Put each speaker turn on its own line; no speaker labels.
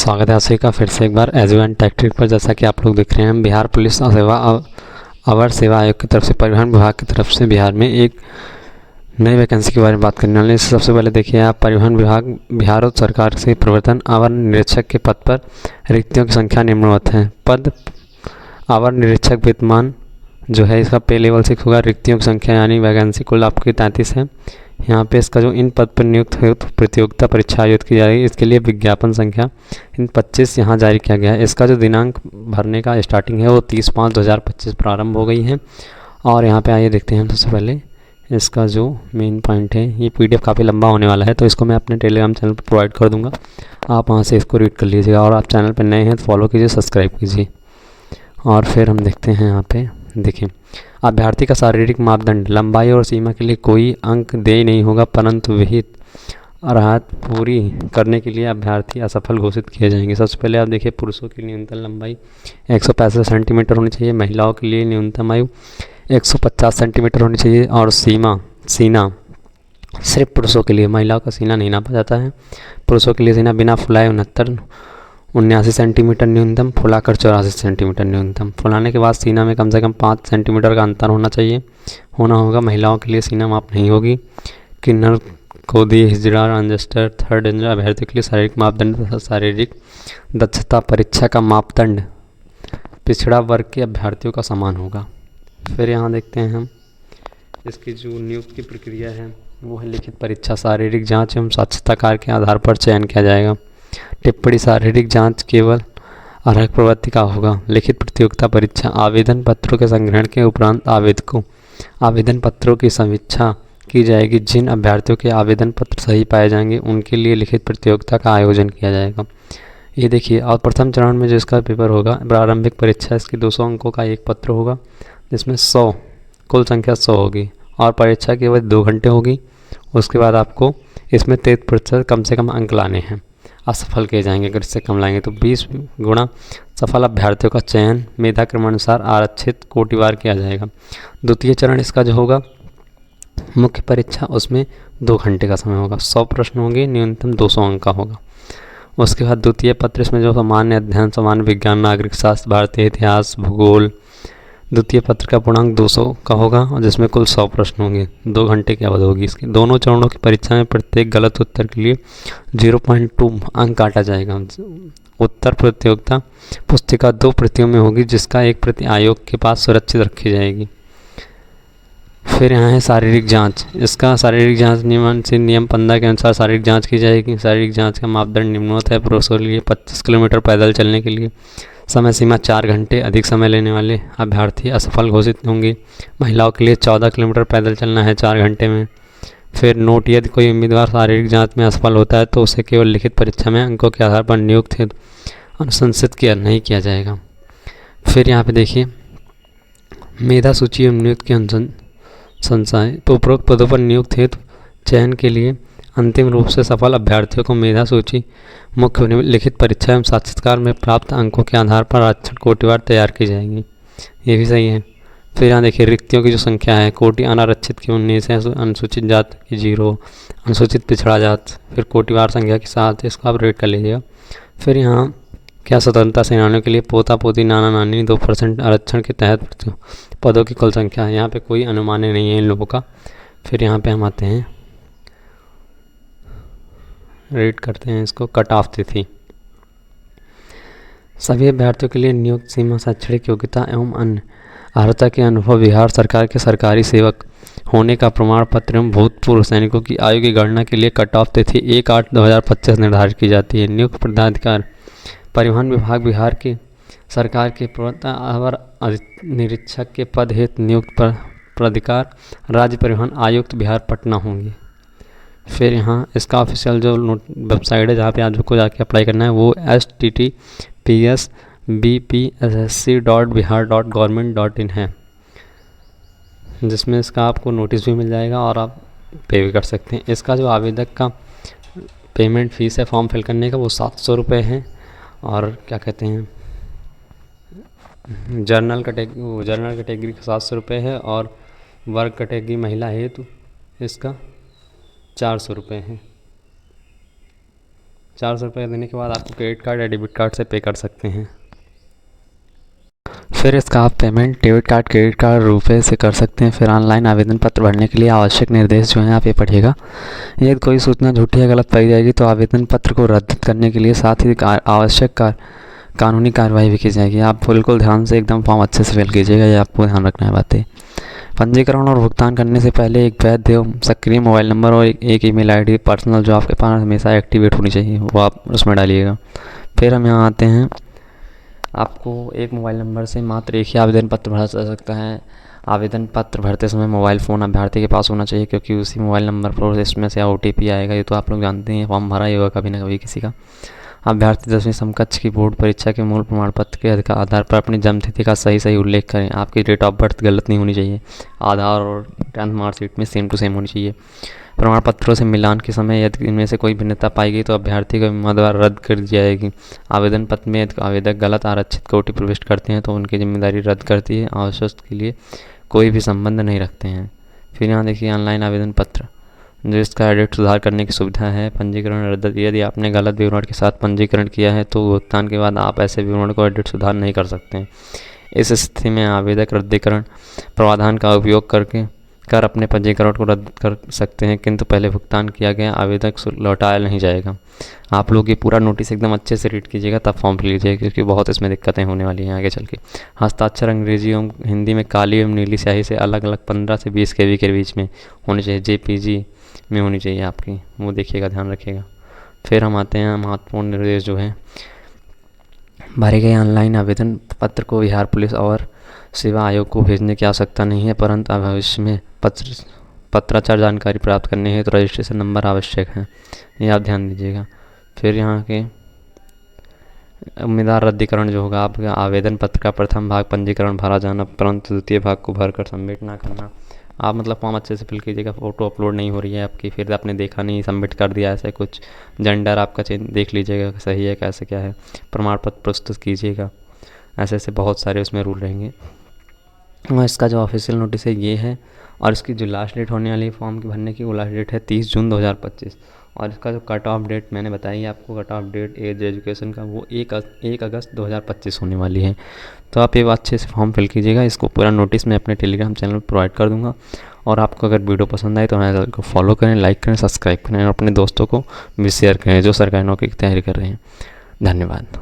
स्वागत है आप सभी का फिर से एक बार एजुएन टेक ट्रिक पर। जैसा कि आप लोग देख रहे हैं, बिहार पुलिस सेवा अवर सेवा आयोग की तरफ से परिवहन विभाग की तरफ से बिहार में एक नई वैकेंसी के बारे में बात करने वाले हैं। सबसे पहले देखिए, आप परिवहन विभाग बिहार सरकार से प्रवर्तन अवर निरीक्षक के पद पर रिक्तियों की संख्या निम्नवत है। पद अवर निरीक्षक वेतनमान जो है इसका पे लेवल 6 होगा। रिक्तियों की संख्या यानी वैकेंसी कुल आपकी 33 है। यहाँ पे इसका जो इन पद पर नियुक्त है तो प्रतियोगिता परीक्षा आयोजित की जाएगी। इसके लिए विज्ञापन संख्या इन 25 यहाँ जारी किया गया है। इसका जो दिनांक भरने का स्टार्टिंग है वो 30/5/2025 प्रारंभ हो गई है। और यहाँ पे आइए देखते हैं हम सबसे पहले इसका जो मेन पॉइंट है। ये PDF काफ़ी लंबा होने वाला है, तो इसको मैं अपने टेलीग्राम चैनल पर प्रोवाइड कर दूँगा, आप वहाँ से इसको रीड कर लीजिएगा। और आप चैनल पर नए हैं तो फॉलो कीजिए, सब्सक्राइब कीजिए। और फिर हम देखते हैं यहाँ पे, देखिए, अभ्यर्थी का शारीरिक मापदंड लंबाई और सीमा के लिए कोई अंक देय नहीं होगा, परंतु विहित राहत पूरी करने के लिए अभ्यर्थी असफल घोषित किए जाएंगे। सबसे पहले आप देखिए, पुरुषों की न्यूनतम लंबाई 165 सेंटीमीटर होनी चाहिए, महिलाओं के लिए न्यूनतम आयु 150 सेंटीमीटर होनी चाहिए। और सीना सिर्फ पुरुषों के लिए, महिलाओं का सीना नहीं नापा जाता है। पुरुषों के लिए सीना बिना फुलाए 79 सेंटीमीटर न्यूनतम, फुलाकर 84 सेंटीमीटर न्यूनतम। फुलाने के बाद सीना में कम से कम 5 सेंटीमीटर का अंतर होना होगा। महिलाओं के लिए सीना माप नहीं होगी। किन्नर, कोदी, हिजड़ा, रजिस्टर, थर्ड रेंजर अभ्यर्थियों के लिए शारीरिक मापदंड तथा शारीरिक दक्षता परीक्षा का मापदंड पिछड़ा वर्ग के अभ्यर्थियों का समान होगा। फिर यहाँ देखते हैं हम इसकी जो नियुक्ति की प्रक्रिया है वो है लिखित परीक्षा, शारीरिक जाँच एवं साक्षरता कार्य के आधार पर चयन किया जाएगा। टिप्पणी, शारीरिक जांच केवल अर्हक प्रवृत्ति का होगा। लिखित प्रतियोगिता परीक्षा, आवेदन पत्रों के संग्रहण के उपरांत आवेदकों आवेदन पत्रों की समीक्षा की जाएगी। जिन अभ्यर्थियों के आवेदन पत्र सही पाए जाएंगे उनके लिए लिखित प्रतियोगिता का आयोजन किया जाएगा। ये देखिए, और प्रथम चरण में जो इसका पेपर होगा, प्रारंभिक परीक्षा, इसकी 200 अंकों का एक पत्र होगा जिसमें 100 कुल संख्या 100 होगी और परीक्षा केवल 2 घंटे होगी। उसके बाद आपको इसमें 33% कम से कम अंक लाने हैं, असफल किए जाएंगे। अगर इससे कम लाएंगे तो 20 गुणा सफल अभ्यर्थियों का चयन मेधा क्रमानुसार आरक्षित कोटिवार किया जाएगा। द्वितीय चरण इसका जो होगा मुख्य परीक्षा, उसमें 2 घंटे का समय होगा, 100 प्रश्न होंगे, न्यूनतम 200 अंक का होगा। उसके बाद द्वितीय पत्र, इसमें जो सामान्य अध्ययन, सामान्य विज्ञान, नागरिक शास्त्र, भारतीय इतिहास, भूगोल, द्वितीय पत्र का पूर्णांक 200 का होगा और जिसमें कुल 100 प्रश्न होंगे, 2 घंटे की अवधि होगी इसकी। दोनों चरणों की परीक्षा में प्रत्येक गलत उत्तर के लिए 0.2 अंक काटा जाएगा। उत्तर प्रतियोगिता पुस्तिका 2 प्रतियों में होगी, जिसका एक प्रति आयोग के पास सुरक्षित रखी जाएगी। फिर यहाँ है शारीरिक जांच। इसका शारीरिक जांच नियम 15 के अनुसार शारीरिक जांच की जाएगी। शारीरिक जांच का मापदंड निम्नवत है। पुरुषों के लिए 25 किलोमीटर पैदल चलने के लिए समय सीमा 4 घंटे, अधिक समय लेने वाले अभ्यर्थी असफल घोषित होंगे। महिलाओं के लिए 14 किलोमीटर पैदल चलना है 4 घंटे में। फिर नोट, यदि कोई उम्मीदवार शारीरिक जांच में असफल होता है तो उसे केवल लिखित परीक्षा में अंकों के आधार पर नियुक्त हेतु अनुशंसित नहीं किया जाएगा। फिर यहाँ पे देखिए, मेधा सूची एवं नियुक्त की अनुशंसाएँ, तो उपरोक्त पदों पर नियुक्त हेतु चयन के लिए अंतिम रूप से सफल अभ्यर्थियों को मेधा सूची मुख्य लिखित परीक्षा एवं साक्षात्कार में प्राप्त अंकों के आधार पर आरक्षण कोटिवार तैयार की जाएगी। ये भी सही है। फिर यहाँ देखिए, रिक्तियों की जो संख्या है, कोटि अनारक्षित की 19 है, अनुसूचित जात की 0, अनुसूचित पिछड़ा जात, फिर कोटिवार संख्या के साथ, इसको आप रेट कर लीजिएगा। फिर यहाँ क्या स्वतंत्रता सेनानियों के लिए पोता पोती नाना नानी 2% आरक्षण के तहत पदों की कुल संख्या है। यहाँ पे कोई अनुमान नहीं है इन लोगों का। फिर यहाँ पे हम आते हैं, रेट करते हैं इसको, कट ऑफ तिथि। सभी अभ्यर्थियों के लिए नियुक्त सीमा, शैक्षणिक योग्यता एवं अन्य अर्हता के अनुभव, बिहार सरकार के सरकारी सेवक होने का प्रमाण पत्र एवं भूतपूर्व सैनिकों की आयु की गणना के लिए कट ऑफ तिथि 1/8/2025 निर्धारित की जाती है। नियुक्त पदाधिकारी, परिवहन विभाग बिहार की सरकार के प्रवर्तन अवर निरीक्षक के पद हेतु नियुक्त प्राधिकार राज्य परिवहन आयुक्त बिहार पटना होंगे। फिर यहाँ इसका ऑफिशियल जो वेबसाइट है जहाँ पे आप को जाके अप्लाई करना है वो https://bpssc.bihar.government.in है, जिसमें इसका आपको नोटिस भी मिल जाएगा और आप पे भी कर सकते हैं। इसका जो आवेदक का पेमेंट फीस है फॉर्म फिल करने का वो 700 रुपये है। और क्या कहते हैं, जनरल कैटेगरी का 700 रुपये है और वर्ग कैटेगरी महिला हेतु इसका 400 रुपये है। 400 रुपये देने के बाद आपको क्रेडिट कार्ड या डेबिट कार्ड से पे कर सकते हैं। फिर इसका आप payment debit card, credit card, रुपए से कर सकते हैं। फिर ऑनलाइन आवेदन पत्र भरने के लिए आवश्यक निर्देश जो हैं आप ये पढ़िएगा। यदि कोई सूचना झूठी या गलत पाई जाएगी तो आवेदन पत्र को रद्द करने के लिए साथ ही आवश्यक कानूनी कार्रवाई भी की जाएगी। आप बिल्कुल ध्यान से एकदम फॉर्म अच्छे से फिल कीजिएगा, ये आपको ध्यान रखना है बातें। पंजीकरण और भुगतान करने से पहले एक वैध एवं सक्रिय मोबाइल नंबर और एक ईमेल आईडी पर्सनल जो आपके पास हमेशा एक्टिवेट होनी चाहिए, वो आप उसमें डालिएगा। फिर हम यहाँ आते हैं, आपको एक मोबाइल नंबर से मात्र एक ही आवेदन पत्र भरा जा सकता है। आवेदन पत्र भरते समय मोबाइल फ़ोन अभ्यर्थी के पास होना चाहिए, क्योंकि उसी मोबाइल नंबर पर इसमें से OTP आएगा। ये तो आप लोग जानते हैं, फॉर्म भरा ही होगा कभी ना कभी किसी का। अभ्यर्थी 10वीं समकक्ष की बोर्ड परीक्षा के मूल प्रमाण पत्र के आधार पर अपनी जन्म तिथि का सही उल्लेख करें। आपकी डेट ऑफ बर्थ गलत नहीं होनी चाहिए। आधार और 10th मार्कशीट में सेम टू सेम होनी चाहिए। प्रमाण पत्रों से मिलान के समय यदि इनमें से कोई भिन्नता पाई गई तो अभ्यर्थी को उम्मीदवार रद्द कर दी जाएगी। आवेदन पत्र में यदि आवेदक गलत आरक्षित कोटि प्रविष्ट करते हैं तो उनकी जिम्मेदारी रद्द करती है। आवश्यक के लिए कोई भी संबंध नहीं रखते हैं। फिर यहाँ देखिए ऑनलाइन आवेदन पत्र, जो इसका एडिट सुधार करने की सुविधा है। पंजीकरण रद्द, यदि आपने गलत विवरण के साथ पंजीकरण किया है तो भुगतान के बाद आप ऐसे विवरण को एडिट सुधार नहीं कर सकते हैं। इस स्थिति में आवेदक रद्दीकरण प्रावधान का उपयोग कर अपने पंजीकरण को रद्द कर सकते हैं, किंतु पहले भुगतान किया गया आवेदक लौटाया नहीं जाएगा। आप लोग ये पूरा नोटिस एकदम अच्छे से रीड कीजिएगा, तब फॉर्म फिल कीजिएगा, क्योंकि बहुत इसमें दिक्कतें होने वाली हैं आगे चल के। हस्ताक्षर अंग्रेजी एवं हिंदी में काली एवं नीली स्याही से अलग अलग 15 से 20 KB के बीच में होनी चाहिए। JPG में होनी चाहिए आपकी, वो देखिएगा, ध्यान रखिएगा। फिर हम आते हैं महत्वपूर्ण निर्देश जो हैं। भरे गए ऑनलाइन आवेदन पत्र को बिहार पुलिस और सेवा आयोग को भेजने की आवश्यकता नहीं है, परंतु भविष्य में पत्राचार जानकारी प्राप्त करने हेतु रजिस्ट्रेशन नंबर आवश्यक है, ये आप ध्यान दीजिएगा। फिर यहाँ के उम्मीदवार रद्दीकरण जो होगा, आपका आवेदन पत्र का प्रथम भाग पंजीकरण भरा जाना, परंतु द्वितीय भाग को भरकर सबमिट ना करना। आप मतलब फॉर्म अच्छे से फिल कीजिएगा। फ़ोटो अपलोड नहीं हो रही है आपकी, फिर आपने देखा नहीं, सबमिट कर दिया ऐसे कुछ, जेंडर आपका चेंज देख लीजिएगा सही है कैसे क्या है, प्रमाण पत्र प्रस्तुत कीजिएगा। ऐसे ऐसे बहुत सारे उसमें रूल रहेंगे। और इसका जो ऑफिशियल नोटिस है ये है, और इसकी जो लास्ट डेट होने वाली है फॉर्म की भरने की, वो लास्ट डेट है 30 जून 2025। और इसका जो कट ऑफ डेट मैंने बताई आपको, cut off date age education का, वो 1 अगस्त 2025 होने वाली है। तो आप ये अच्छे से फॉर्म फिल कीजिएगा। इसको पूरा नोटिस मैं अपने टेलीग्राम चैनल पर प्रोवाइड कर दूँगा। और आपको अगर वीडियो पसंद आए तो हमारे चैनल को फॉलो करें, लाइक करें, सब्सक्राइब करें और अपने दोस्तों को भी शेयर करें जो सरकारी नौकरी की तैयारी कर रहे हैं। धन्यवाद।